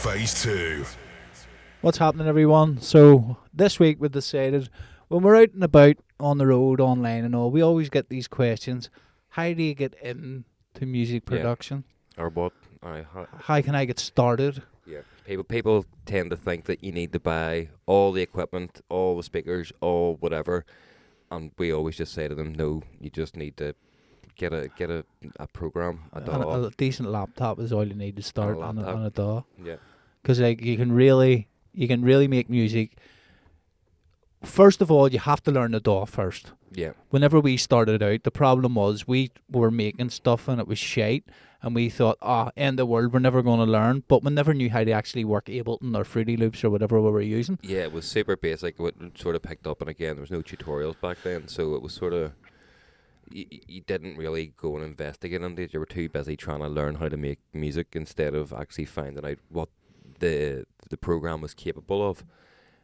Faze2. What's happening, everyone? So this week we decided when we're out and about on the road, online and all, we always get these questions. How do you get into music production? Or what? How can I get started? Yeah. People tend to think that you need to buy all the equipment, all the speakers, all whatever, and we always just say to them, no, you just need to get a program, a DAW. A decent laptop is all you need to start on a DAW. Yeah. Because you can really make music. First of all, you have to learn the DAW first. Yeah. Whenever we started out, the problem was we were making stuff and it was shite, and we thought, end the world, we're never going to learn. But we never knew how to actually work Ableton or Fruity Loops or whatever we were using. Yeah, it was super basic. What sort of picked up, and again, there was no tutorials back then, so it was sort of you didn't really go and investigate into it. You were too busy trying to learn how to make music instead of actually finding out what the program was capable of.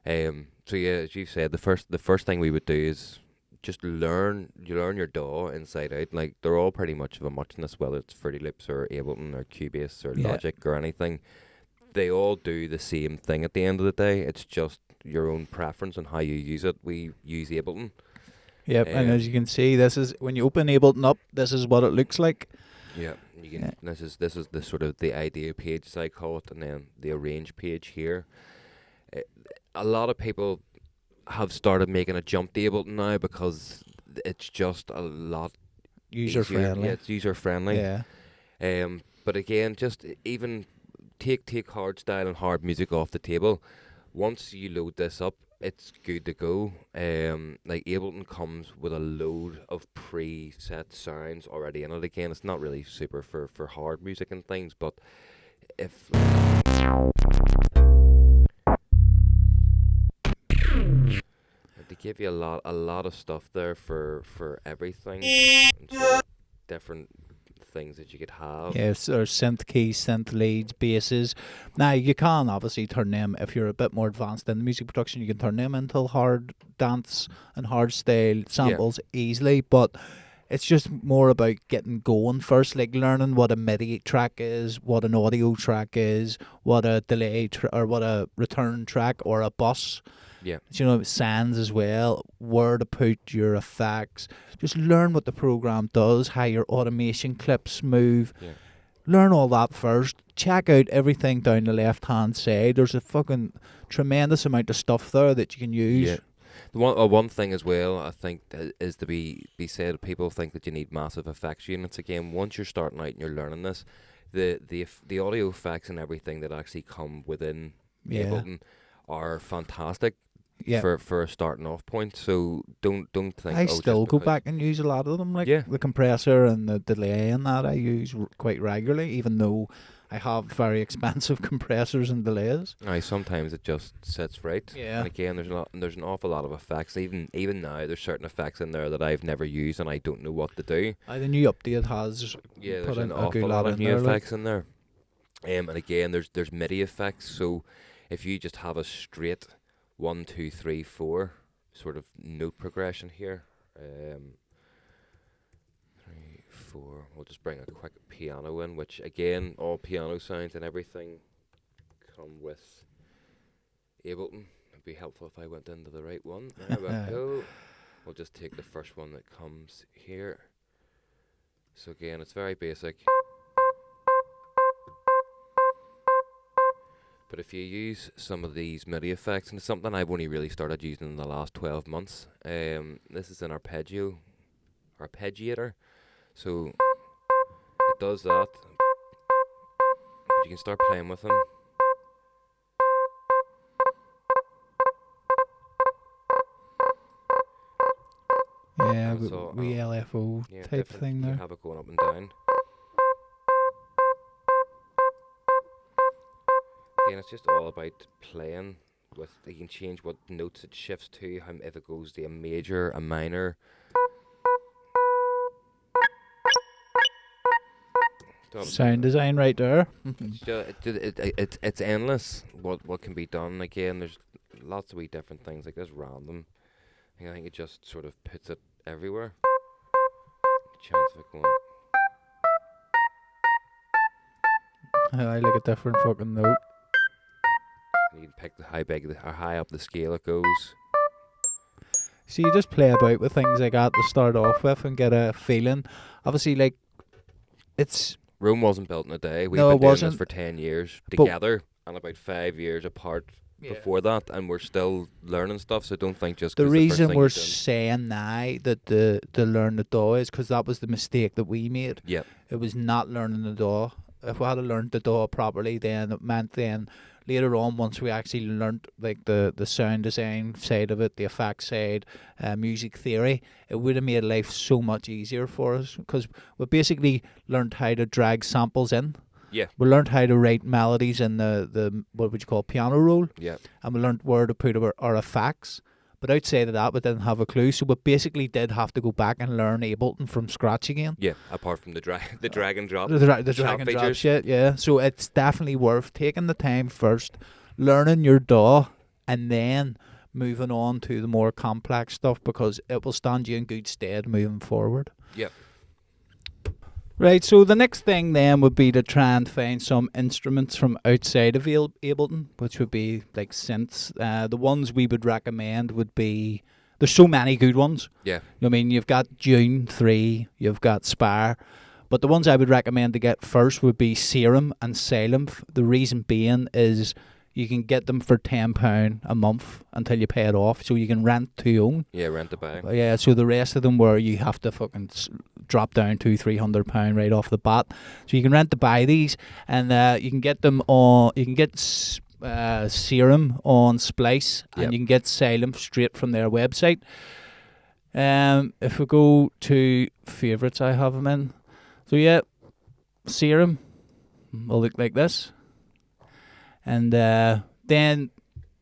So yeah, as you said, the first thing we would do is just learn your DAW inside out. Like, they're all pretty much of a muchness, whether it's Fruity Loops or Ableton or Cubase or Logic or anything. They all do the same thing at the end of the day. It's just your own preference on how you use it. We use Ableton. Yep, and as you can see, this is when you open Ableton up, this is what it looks like. Yeah, this is the sort of the idea page, as I call it, and then the arrange page here. A lot of people have started making a jump to Ableton now because it's just a lot user friendly. Yeah, it's user friendly. Yeah. But again, just even take hardstyle and hard music off the table. Once you load this up, it's good to go. Like, Ableton comes with a load of preset sounds already in it. Again, it's not really super for hard music and things, but if they give you a lot of stuff there for everything, and sort of different things that you could have. Yes, or synth keys, synth leads, basses. Now, you can obviously turn them, if you're a bit more advanced in music production, you can turn them into hard dance and hard style samples easily, but it's just more about getting going first, like learning what a MIDI track is, what an audio track is, what a delay or what a return track or a bus. Yeah. Sands as well, where to put your effects. Just learn what the program does, how your automation clips move. Yeah. Learn all that first. Check out everything down the left-hand side. There's a fucking tremendous amount of stuff there that you can use. Yeah. One thing as well, I think, is to be said. People think that you need massive effects units. Again, once you're starting out and you're learning this, the audio effects and everything that actually come within Ableton are fantastic. Yeah. For a starting off point, so don't think. I still go back and use a lot of them, like the compressor and the delay and that I use quite regularly, even though I have very expensive compressors and delays. Sometimes it just sits right. Yeah. And again, there's an awful lot of effects. Even now, there's certain effects in there that I've never used and I don't know what to do. The new update has there's an awful lot of new effects in there. And again, there's MIDI effects. So if you just have a straight 1, 2, 3, 4 sort of note progression here. 3, 4. We'll just bring a quick piano in, which again, all piano sounds and everything come with Ableton. It'd be helpful if I went into the right one. There we go. We'll just take the first one that comes here. So again, it's very basic. But if you use some of these MIDI effects, and it's something I've only really started using in the last 12 months, this is an arpeggiator. So it does that, but you can start playing with them. Yeah, we LFO type thing there. You have it going up and down. Again, it's just all about playing with. You can change what notes it shifts to, if it goes to a major, a minor. Sound design right there. It's endless what can be done. Again, there's lots of wee different things, like this random. I think it just sort of puts it everywhere. Chance of it going. I like a different fucking note. You can pick how big or high up the scale it goes. So you just play about with things like that to start off with and get a feeling. Obviously, like, it's... Rome wasn't built in a day. We've No, been it doing wasn't. this for 10 years But- together and about 5 years apart Yeah. before that, and we're still learning stuff, so don't think just The 'cause first reason thing we're you've done- saying now that to learn the DAW is because that was the mistake that we made. Yep. It was not learning the DAW. If we had learned the DAW properly, then it meant then later on, once we actually learnt like the sound design side of it, the effects side, music theory, it would have made life so much easier for us because we basically learned how to drag samples in. Yeah. We learned how to write melodies in the what would you call piano roll, Yeah. and we learned where to put our effects. But outside of that, we didn't have a clue. So we basically did have to go back and learn Ableton from scratch again. Yeah, apart from the drag and drop. The drag and drop features. shit, yeah. So it's definitely worth taking the time first, learning your DAW, and then moving on to the more complex stuff because it will stand you in good stead moving forward. Yep. Right, so the next thing then would be to try and find some instruments from outside of Ableton, which would be like synths. The ones we would recommend would be, there's so many good ones. Yeah. I mean, you've got June 3, you've got Spire, but the ones I would recommend to get first would be Serum and Sylenth. The reason being is you can get them for £10 a month until you pay it off, so you can rent to own. Yeah, rent to buy. Yeah, so the rest of them where you have to fucking drop down to £300 right off the bat. So you can rent to buy these, and you can get them on. You can get Serum on Splice, and Yep. you can get Sylenth straight from their website. If we go to favourites, I have them in. So yeah, Serum will look like this. And then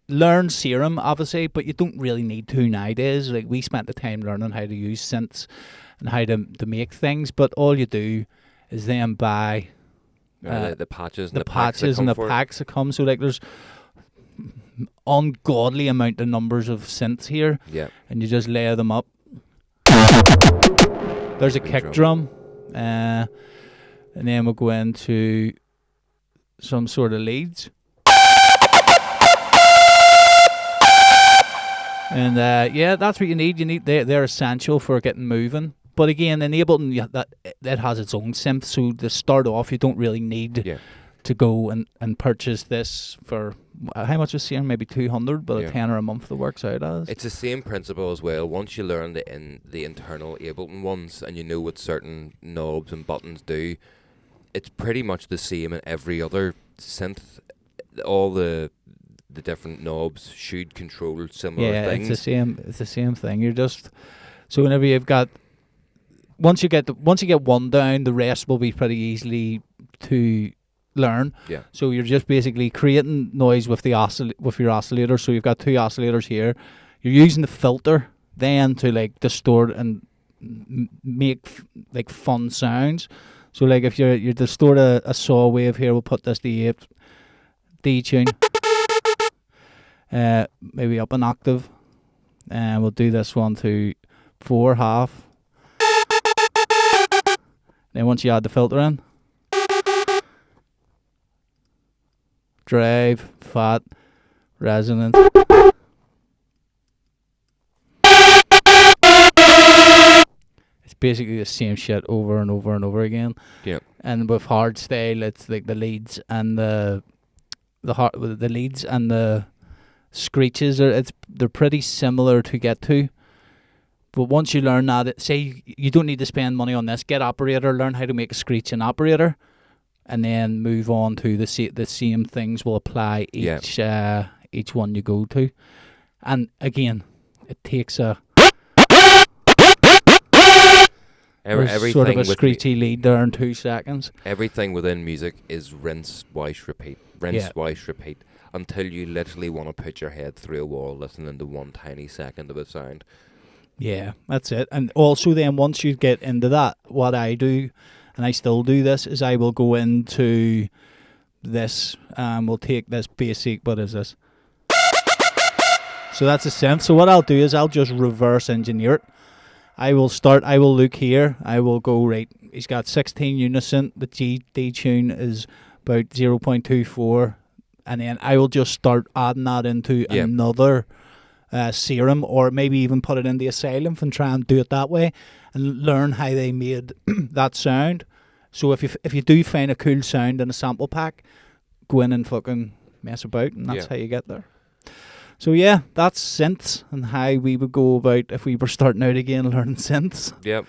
learn Serum, obviously, but you don't really need to nowadays. Like, we spent the time learning how to use synths and how to make things, but all you do is then buy The patches and the the packs that patches and come the for it. packs that come. So, like, there's ungodly amount of numbers of synths here, Yeah. and you just layer them up. There's a Big kick drum, and then we'll go into some sort of leads. And yeah, that's what you need. They're essential for getting moving. But again, in Ableton, that has its own synth. So to start off, you don't really need Yeah. to go and purchase this for how much is Serum? Maybe 200, but Yeah. a tenner a month that works out as. It's the same principle as well. Once you learn the internal Ableton ones and you know what certain knobs and buttons do, it's pretty much the same in every other synth. All the different knobs should control similar Yeah, things. it's the same thing. You're just so whenever you've got once you get one down, the rest will be pretty easily to learn. Yeah. So you're just basically creating noise with with your oscillator. So you've got two oscillators here. You're using the filter then to like distort and make like fun sounds. So like if you distort a saw wave here, we'll put this to D tune. Maybe up an octave, and we'll do this one to 4/2. Then once you add the filter in, drive, fat, resonant. It's basically the same shit over and over and over again. Yeah. And with hardstyle, it's like the leads and the leads and the screeches they're pretty similar to get to, but once you learn that, say you don't need to spend money on this, get operator, learn how to make a screech in operator, and then move on to the same things will apply each one you go to. And again, it takes Everything sort of a with screechy lead there in 2 seconds. everything within music is rinse, wash, repeat. Rinse, Yeah. wash, repeat. Until you literally want to put your head through a wall listening to one tiny second of a sound. Yeah, that's it. And also then once you get into that, what I do, and I still do this, is I will go into this, we'll take this basic, what is this? So that's a synth. So what I'll do is I'll just reverse engineer it. I will look here, I will go, right, he's got 16 unison, the D tune is about 0.24, and then I will just start adding that into Yeah. another serum, or maybe even put it in the Asylum and try and do it that way and learn how they made that sound. So if you do find a cool sound in a sample pack, go in and fucking mess about, and that's how you get there. So yeah, that's synths and how we would go about if we were starting out again learning synths. Yep.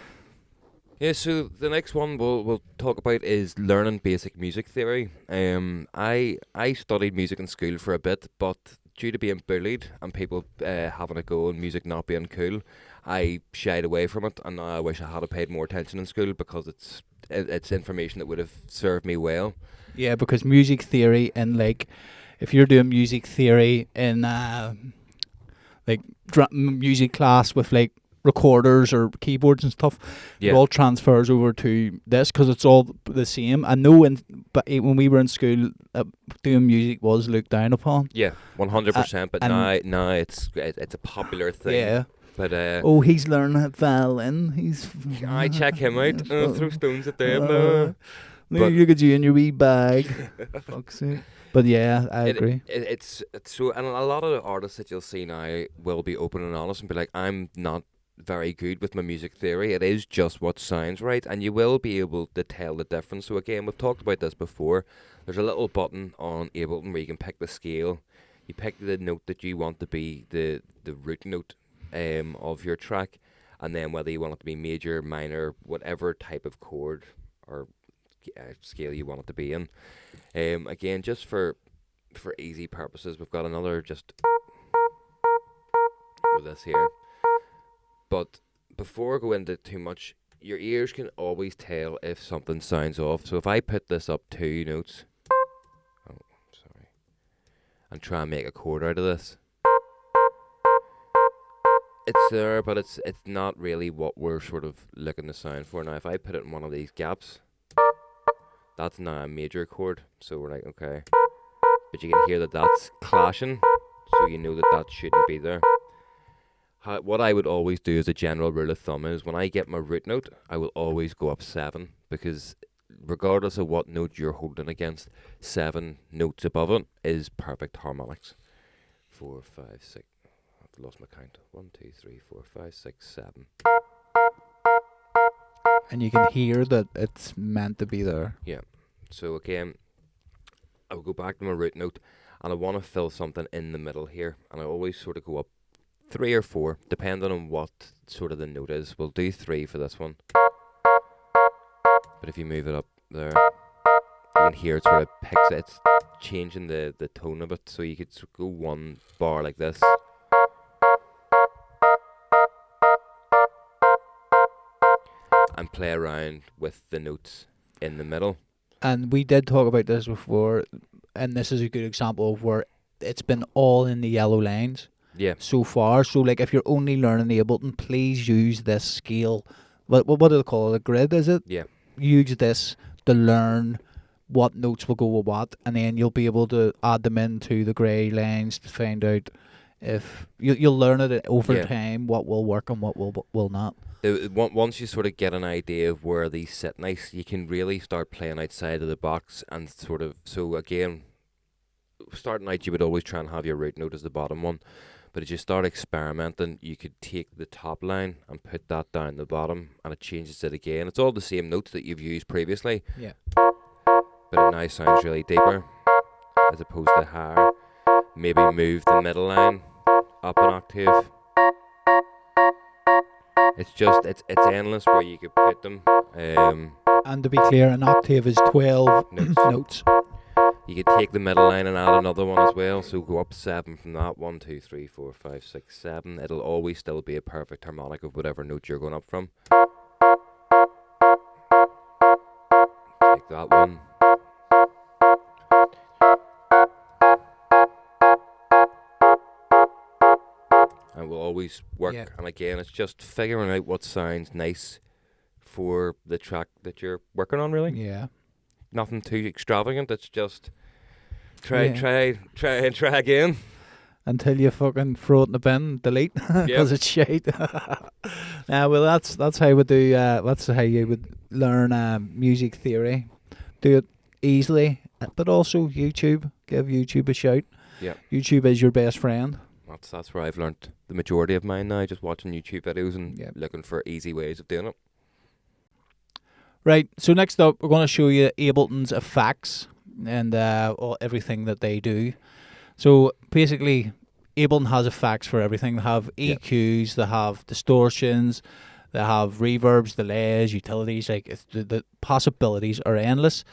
Yeah, so the next one we'll talk about is learning basic music theory. I studied music in school for a bit, but due to being bullied and people having a go and music not being cool, I shied away from it, and now I wish I had paid more attention in school because it's information that would have served me well. Yeah, because music theory, and like if you're doing music theory in like music class with like recorders or keyboards and stuff, it all transfers over to this because it's all the same. I know but when we were in school, doing music was looked down upon. Yeah, 100%. But now it's a popular thing. Yeah. But he's learning violin. I check him out. Throw stones at them. Look at you in your wee bag. Fuck's sake. But yeah, I agree. It's so, and a lot of the artists that you'll see now will be open and honest and be like, I'm not very good with my music theory. It is just what sounds right, and you will be able to tell the difference. So again, we've talked about this before. There's a little button on Ableton where you can pick the scale. You pick the note that you want to be the root note of your track, and then whether you want it to be major, minor, whatever type of chord or scale you want it to be in. Again, just for easy purposes, we've got another just with this here. But before I go into too much, your ears can always tell if something sounds off. So if I put this up 2 notes, and try and make a chord out of this, it's there, but it's not really what we're sort of looking to sound for. Now, if I put it in one of these gaps, that's now a major chord. So we're like, okay, but you can hear that that's clashing, so you know that shouldn't be there. What I would always do as a general rule of thumb is when I get my root note, I will always go up 7, because regardless of what note you're holding against, 7 notes above it is perfect harmonics. 4, 5, 6. I've lost my count. 1, 2, 3, 4, 5, 6, 7. And you can hear that it's meant to be there. Yeah. So again, I will go back to my root note, and I want to fill something in the middle here, and I always sort of go up 3 or 4, depending on what sort of the note is. We'll do 3 for this one. But if you move it up there, you can hear it sort of picks it. It's changing the tone of it, so you could go 1 bar like this. And play around with the notes in the middle. And we did talk about this before, and this is a good example of where it's been all in the yellow lines. Yeah. So far, so like if you're only learning Ableton, please use this scale. What do they call it? A grid, is it? Yeah. Use this to learn what notes will go with what, and then you'll be able to add them into the grey lines to find out if you'll learn it over time what will work and what will not. Once you sort of get an idea of where these sit nice, you can really start playing outside of the box and sort of. So again, starting out, you would always try and have your root note as the bottom one. But as you start experimenting, you could take the top line and put that down the bottom, and it changes it again. It's all the same notes that you've used previously. Yeah. But it now sounds really deeper, as opposed to higher. Maybe move the middle line up an octave. It's just, it's endless where you could put them. And to be clear, an octave is 12 notes. You could take the middle line and add another one as well, so go up 7 from that. 1, 2, 3, 4, 5, 6, 7. It'll always still be a perfect harmonic of whatever note you're going up from. Take that one. And we'll always work, and again, it's just figuring out what sounds nice for the track that you're working on, really. Yeah. Nothing too extravagant, it's just try again. Until you fucking throw it in the bin, delete, because it's shite. Well, that's how we do. That's how you would learn music theory. Do it easily, but also YouTube. Give YouTube a shout. Yeah. YouTube is your best friend. That's where I've learnt the majority of mine now, just watching YouTube videos and Yep. looking for easy ways of doing it. Right, so next up, we're going to show you Ableton's effects and everything that they do. So basically, Ableton has effects for everything. They have EQs, they have distortions, they have reverbs, delays, utilities. Like the possibilities are endless.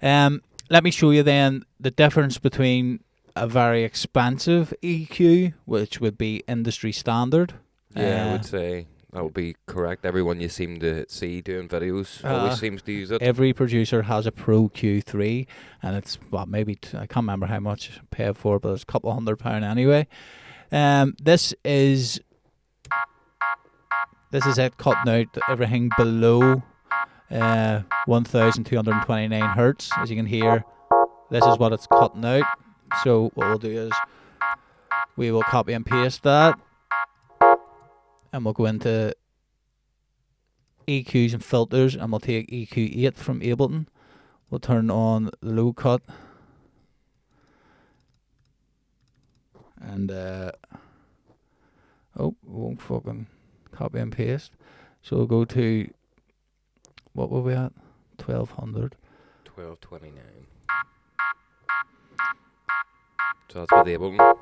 Let me show you then the difference between a very expensive EQ, which would be industry standard. Yeah, I would say that would be correct. Everyone you seem to see doing videos always seems to use it. Every producer has a Pro Q3, and it's maybe I can't remember how much I paid for it, but it's a couple of £100 anyway. This is it, cutting out everything below 1,229 hertz. As you can hear, this is what it's cutting out. So what we'll do is we will copy and paste that, and we'll go into EQs and filters, and we'll take EQ8 from Ableton. We'll turn on low cut, and won't fucking copy and paste. So we'll go to, what were we at? 1200. 1229. So that's with Ableton.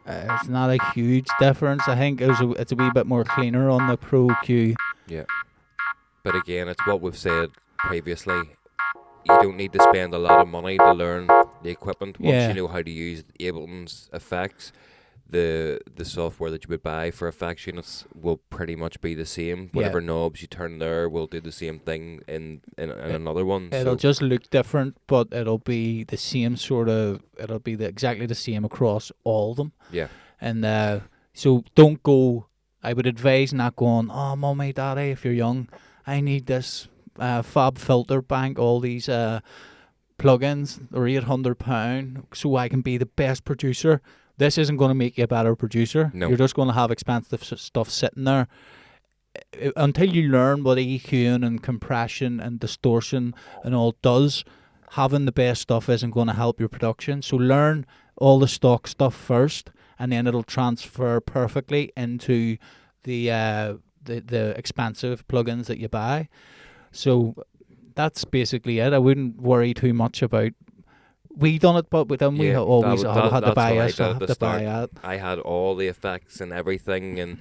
It's not a huge difference. I think it's a wee bit more cleaner on the Pro Q. Yeah. But again, it's what we've said previously. You don't need to spend a lot of money to learn the equipment. Once you know how to use Ableton's effects, the software that you would buy for effects units will pretty much be the same. Whatever knobs you turn there will do the same thing in another one. It'll just look different, but it'll be the same sort of. It'll be exactly the same across all of them. Yeah. And so don't go. I would advise not going, oh, mommy, daddy, if you're young, I need this Fab Filter Bank, all these plugins, they're £800, so I can be the best producer. This isn't going to make you a better producer. No. You're just going to have expensive stuff sitting there. Until you learn what EQing and compression and distortion and all does, having the best stuff isn't going to help your production. So learn all the stock stuff first, and then it'll transfer perfectly into the expensive plugins that you buy. So that's basically it. I wouldn't worry too much about. We done it, but then we always had to buy it. I had all the effects and everything, and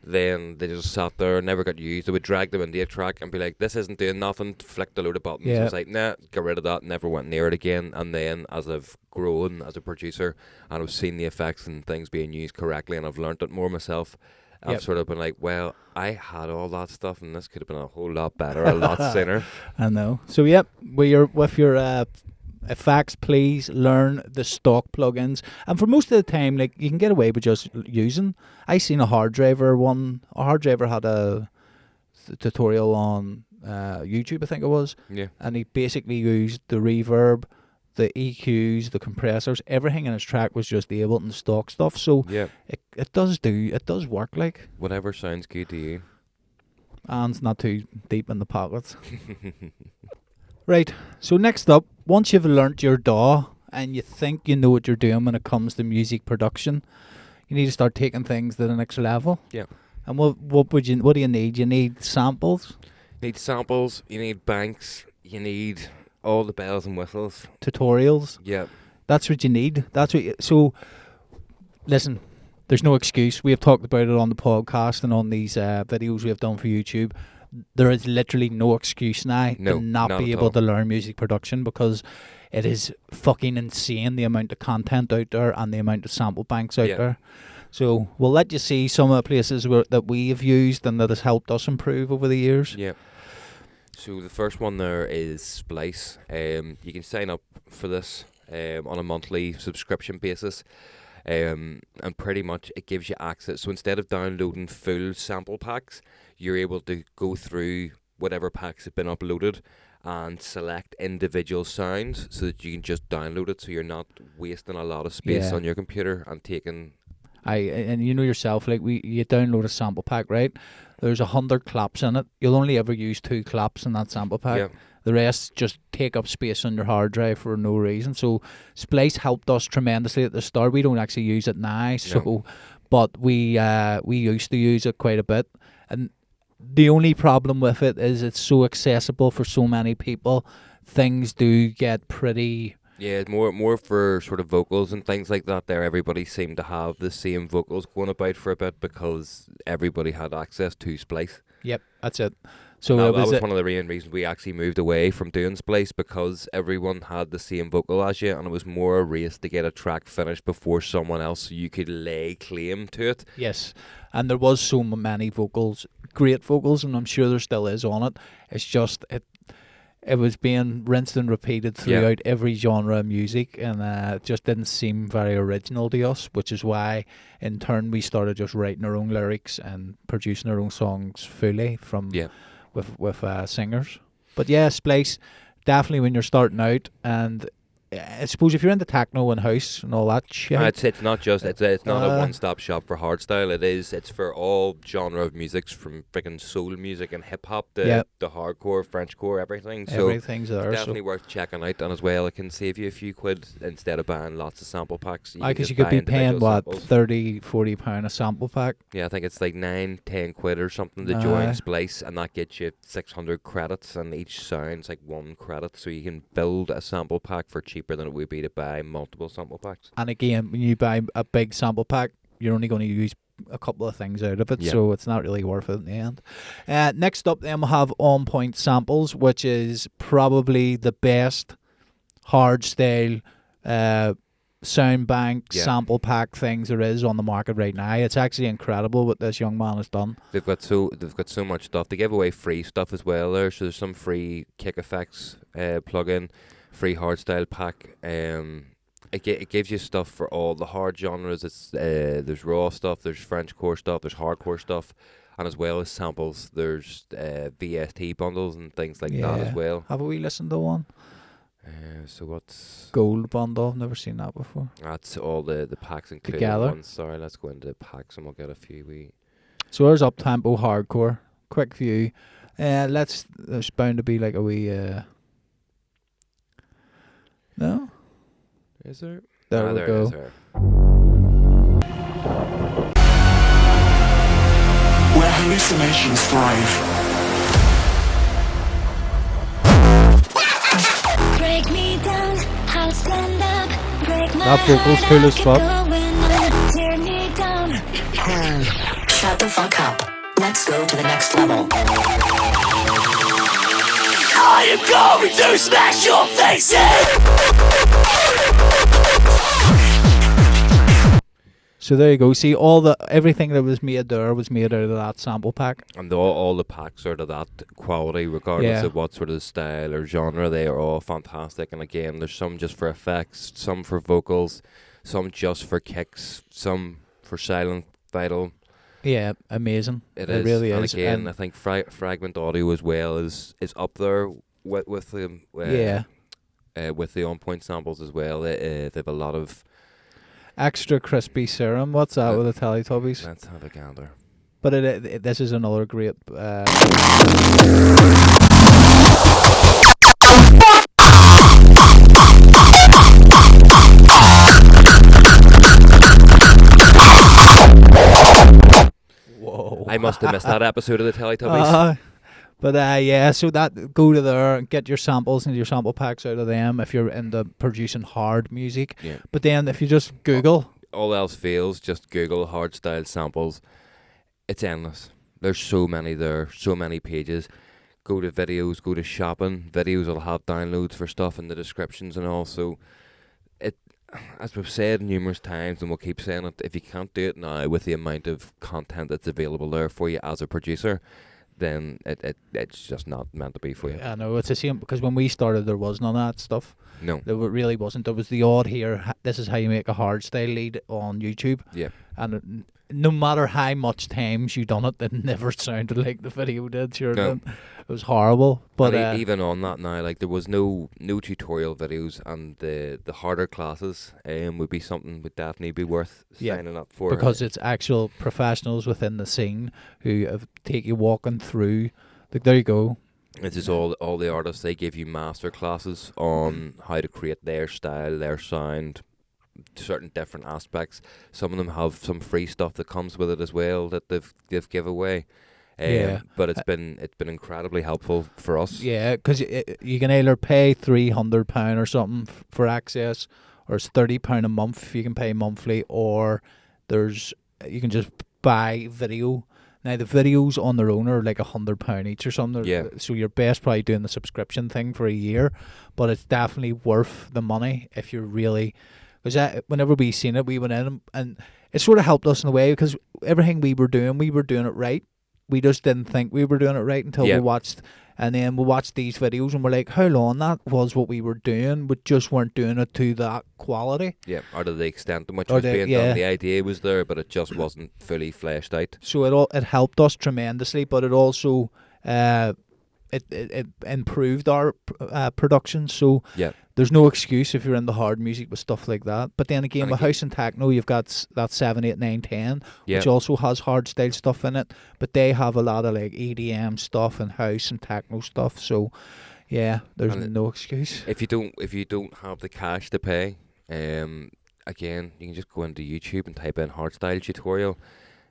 then they just sat there and never got used. They would drag them into a track and be like, "This isn't doing nothing." Flicked a load of buttons. I was like, "Nah, get rid of that." Never went near it again. And then as I've grown as a producer and I've seen the effects and things being used correctly, and I've learnt it more myself, I've sort of been like, well, I had all that stuff, and this could have been a whole lot better, a lot sooner. I know. So with your effects, please learn the stock plugins. And for most of the time, like, you can get away with just using. I seen a hard driver one. A hard driver had a tutorial on YouTube, I think it was. Yeah. And he basically used the reverb, the EQs, the compressors, everything in his track was just the Ableton stock stuff. So it does work, like. Whatever sounds good to you. And it's not too deep in the pockets. Right, so next up, once you've learnt your DAW and you think you know what you're doing when it comes to music production, you need to start taking things to the next level. Yeah. And what do you need? You need samples. You need samples, you need banks, you need all the bells and whistles. Tutorials. Yeah. That's what you need. So listen, there's no excuse. We have talked about it on the podcast and on these videos we have done for YouTube. There is literally no excuse now to not be able to learn music production, because it is fucking insane the amount of content out there and the amount of sample banks out there. So we'll let you see some of the places that we have used and that has helped us improve over the years. Yeah. So the first one there is Splice. You can sign up for this on a monthly subscription basis. And pretty much it gives you access. So instead of downloading full sample packs, you're able to go through whatever packs have been uploaded and select individual sounds so that you can just download it, so you're not wasting a lot of space on your computer and taking. And you know yourself, like you download a sample pack, right? There's 100 claps in it. You'll only ever use 2 claps in that sample pack. Yeah. The rest just take up space on your hard drive for no reason. So Splice helped us tremendously at the start. We don't actually use it now, but we used to use it quite a bit. And the only problem with it is it's so accessible for so many people. Things do get pretty... Yeah, more for sort of vocals and things like that there. Everybody seemed to have the same vocals going about for a bit because everybody had access to Splice. Yep, that's it. So that was one of the main reasons we actually moved away from doing Splice, because everyone had the same vocal as you, and it was more a race to get a track finished before someone else so you could lay claim to it. Yes, and there was so many vocals, great vocals, and I'm sure there still is on it. It's just... It was being rinsed and repeated throughout every genre of music, and it just didn't seem very original to us, which is why, in turn, we started just writing our own lyrics and producing our own songs fully with singers. But yeah, Splice, definitely when you're starting out, and I suppose if you're into techno and house and all that shit, it's not just it's not a one-stop shop for hardstyle. It's for all genre of musics, from freaking soul music and hip hop to the hardcore, Frenchcore, everything. So everything's there. It's definitely worth checking out, and as well, it can save you a few quid instead of buying lots of sample packs. Because you could be paying what, £30-40 a sample pack. Yeah, I think it's like 9-10 quid or something to join Splice, and that gets you 600 credits, and each sound's like 1 credit, so you can build a sample pack for cheap than it would be to buy multiple sample packs. And again, when you buy a big sample pack, you're only going to use a couple of things out of it, so it's not really worth it in the end. Next up then we'll have On Point Samples, which is probably the best hardstyle sound bank sample pack things there is on the market right now. It's actually incredible what this young man has done. They've got so much stuff. They give away free stuff as well there, so there's some free kick effects plugin, free hardstyle pack. It gives you stuff for all the hard genres. It's there's raw stuff, there's Frenchcore stuff, there's hardcore stuff, and as well as samples, there's VST bundles and things like that as well. Have we listened to one? So what's Gold bundle? I've never seen that before. That's all the packs included. Together. Sorry, let's go into the packs and we'll get a few wee. So there's up tempo hardcore. Quick view. There's bound to be like a wee. No. Is there? There we go. Where hallucinations thrive. Break me down, I'll stand up. Break my that vocal's cool as fuck. Tear me down. Shut the fuck up. Let's go to the next level. I am going to smash your faces! So there you go. See, everything that was made there was made out of that sample pack. And all the packs are to that quality, regardless of what sort of style or genre. They are all fantastic. And again, there's some just for effects, some for vocals, some just for kicks, some for silent, vital. Yeah, amazing. It really is. And again, I think fragment audio as well is up there with the On Point samples as well. They have a lot of extra crispy serum. What's that with the Teletubbies? Let's have a gander. But this is another great. Whoa! I must have missed that episode of the Teletubbies. So that go to there and get your samples and your sample packs out of them if you're into producing hard music. Yeah. But then if you just Google, all else fails, just Google hardstyle samples. It's endless. There's so many there, so many pages. Go to videos, go to shopping. Videos will have downloads for stuff in the descriptions and all. So as we've said numerous times, and we'll keep saying it, if you can't do it now with the amount of content that's available there for you as a producer, then it's just not meant to be for you. I know, it's a shame, because when we started there was none of that stuff. No. There really wasn't. There was the odd here, this is how you make a hardstyle lead on YouTube. Yeah. And no matter how much times you done it, it never sounded like the video did. Sure, no. It was horrible. But even on that now, like there was no tutorial videos, and the harder classes would be something would definitely be worth signing up for, because it's actual professionals within the scene who take you walking through. Like, there you go. This is all the artists. They give you master classes on how to create their style, their sound, certain different aspects. Some of them have some free stuff that comes with it as well that they've give away. But it's been incredibly helpful for us. Yeah, because you can either pay £300 or something for access, or it's £30 a month if you can pay monthly, or you can just buy video. Now the videos on their own are like £100 each or something. Yeah. So you're best probably doing the subscription thing for a year, but it's definitely worth the money if you're really. Because whenever we seen it, we went in and it sort of helped us in a way, because everything we were doing it right. We just didn't think we were doing it right until we watched, and then we watched these videos and we're like, how long that was what we were doing, we just weren't doing it to that quality. Yeah, or to the extent to which it was being done. The idea was there, but it just wasn't fully fleshed out. So it helped us tremendously, but it also it improved our production. So there's no excuse if you're into hard music with stuff like that. But then again, with house and techno, you've got that 7, 8, 9, 10, which also has hardstyle stuff in it. But they have a lot of like EDM stuff and house and techno stuff. So yeah, there's no excuse. If you don't have the cash to pay, again, you can just go into YouTube and type in hardstyle tutorial.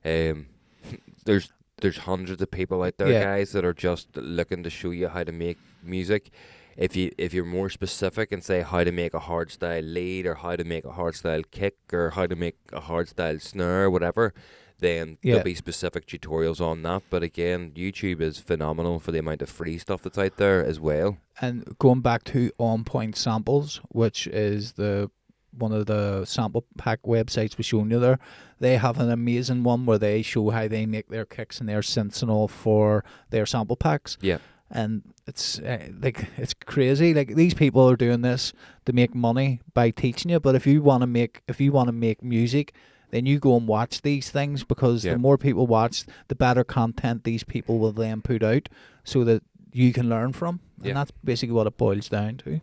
There's hundreds of people out there, guys, that are just looking to show you how to make music. If you're more specific and say how to make a hardstyle lead, or how to make a hardstyle kick, or how to make a hardstyle snare, whatever, then there'll be specific tutorials on that. But again, YouTube is phenomenal for the amount of free stuff that's out there as well. And going back to On Point Samples, which is one of the sample pack websites we shown you there, they have an amazing one where they show how they make their kicks and their synths and all for their sample packs. Yeah. And it's it's crazy. Like, these people are doing this to make money by teaching you. But if you want to make music, then you go and watch these things, because the more people watch, the better content these people will then put out, so that you can learn from. And that's basically what it boils down to.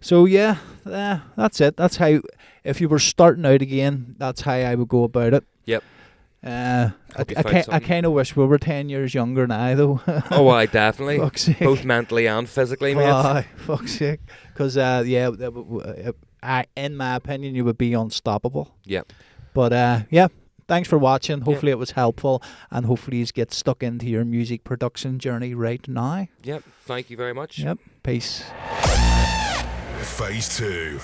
So yeah, that's it. That's how, if you were starting out again, that's how I would go about it. Yep. I kind of wish we were 10 years younger now, though. Oh, I definitely. Fuck's sake. Both mentally and physically, mate. Fuck's sake. Because, in my opinion, you would be unstoppable. Yep. But, thanks for watching. Hopefully it was helpful, and hopefully you get stuck into your music production journey right now. Yep. Thank you very much. Yep. Peace. Phase 2.